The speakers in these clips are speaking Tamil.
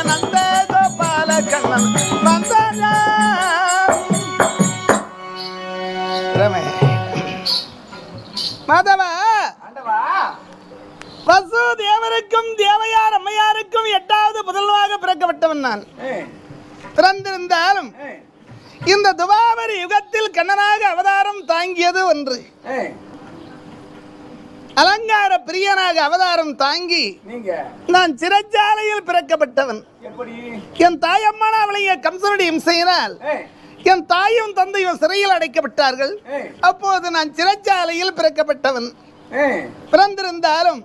நந்த கோபால கண்ணன் வந்தாயா மாதவா வசு தேவருக்கும் தேவையார் அம்மையாருக்கும் 8வது புதல்வாக பிறக்கப்பட்டவன் நான். பிறந்திருந்தாலும் இந்த துவாபரி யுகத்தில் கண்ணனாக அவதாரம் தாங்கியது ஒன்று. அலங்கார பிரியனாக அவதாரம் தாங்கி நான் சிறைச்சாலையில் பிறக்கப்பட்டவன். என் தாயம்மான அவளைய கம்சனுடைய இம்சையினால் என் தாயும் தந்தையும் சிறையில் அடைக்கப்பட்டார்கள். அப்போது நான் சிறைச்சாலையில் பிறக்கப்பட்டவன். பிறந்திருந்தாலும்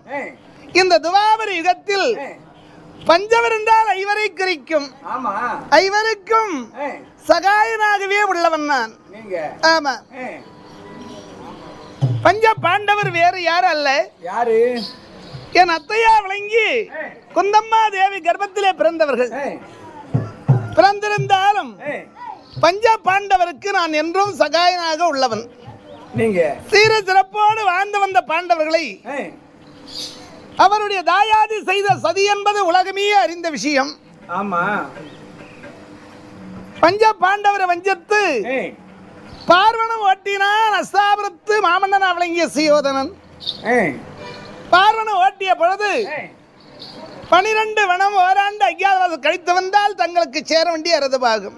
இந்த துவாபரி யுகத்தில் பஞ்சவர் என்றால் ஐவரை குறிக்கும். ஐவருக்கும் சகாயனாகவே உள்ளவன் நான். ஆமா, பஞ்ச பாண்டவர் வேறு யாரும் அல்ல. யாரு? என் அத்தையா விளங்கி குந்தம்மா தேவி கர்ப்பத்திலே பிறந்தவர்கள். பிறந்திருந்தாலும் பஞ்ச பாண்டவருக்கு நான் என்றும் சகாயனாக உள்ளவன். நீங்க சீர சிறப்போடு வாழ்ந்து வந்த பாண்டவர்களை அவருடைய தாயாதி செய்த சதி என்பது உலகமே அறிந்த விஷயம். ஆமா, பஞ்ச பாண்டவரை வஞ்சத்து பார்வனம் ஓட்டினான் அஸ்தாபுரத்து மாமன்னன் விளங்கிய சுயோதனன். பார்வனம் ஓட்டிய பொழுது 12 வனம் ஓராண்டு அஜ்ஞாதவாசம் கழித்து வந்தால் தங்களுக்கு சேர வேண்டிய அரதுபாகும்.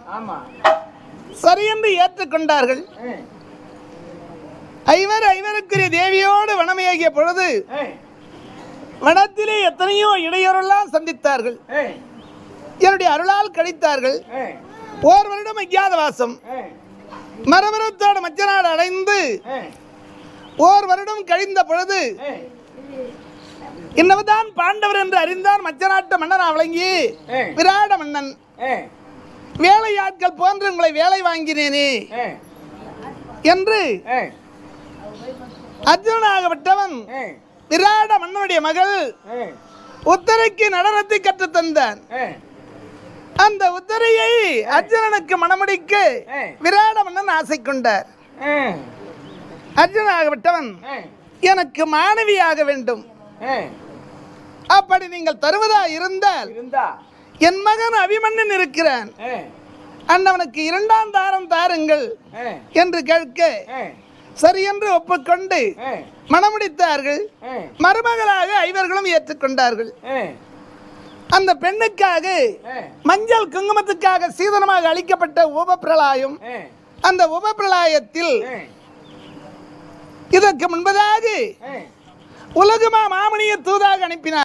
சரியென்று ஏற்றுக்கொண்டார்கள். ஐவருக்குரிய தேவியோடு வனமையாகிய பொழுது வனத்திலே எத்தனையோ இடையூறெல்லாம் சந்தித்தார்கள். என்னுடைய அருளால் கழித்தார்கள். 1 வருடம் அஜ்ஞாதவாசம் மரபரத்தோடு மச்ச நாடு அடைந்து 1 வருடம் கழிந்த பொழுது இன்னவதான் பாண்டவர் என்று அறிந்தார் மச்ச நாட்டு மன்னனா விளங்கி விராட மன்னன். வேலையாட்கள் போன்று உங்களை வேலை வாங்கினேனே என்று அர்ஜுனாகப்பட்டவன் விராட மன்னனுடைய மகள் உத்தரைக்கு நடனத்தை கற்றுத்தந்தான். அந்த உத்தரையை அர்ஜுனனுக்கு மணமுடிக்க விராட மன்னன் ஆசை கொண்டார். அர்ஜுனாகப்பட்டவன் எனக்கு மாணவியாக வேண்டும், அப்படி நீங்கள் தருவதா இருந்தால் என் மகன் அபிமன்னன் இருக்கிறான், அண்ணவனுக்கு 2ஆம் தாரம் தாருங்கள் என்று கேட்க சரி என்று ஒப்புக்கொண்டு மணமுடித்தார்கள். மருமகளாக ஐவர்களும் ஏற்றுக்கொண்டார்கள். அந்த பெண்ணுக்காக மஞ்சள் குங்குமத்துக்காக சீதனமாக அளிக்கப்பட்ட உபப்பிரளாயம். அந்த உபப்பிரளாயத்தில் இதற்கு முன்பதாக உலகமா மாமணியை தூதாக அனுப்பினார்.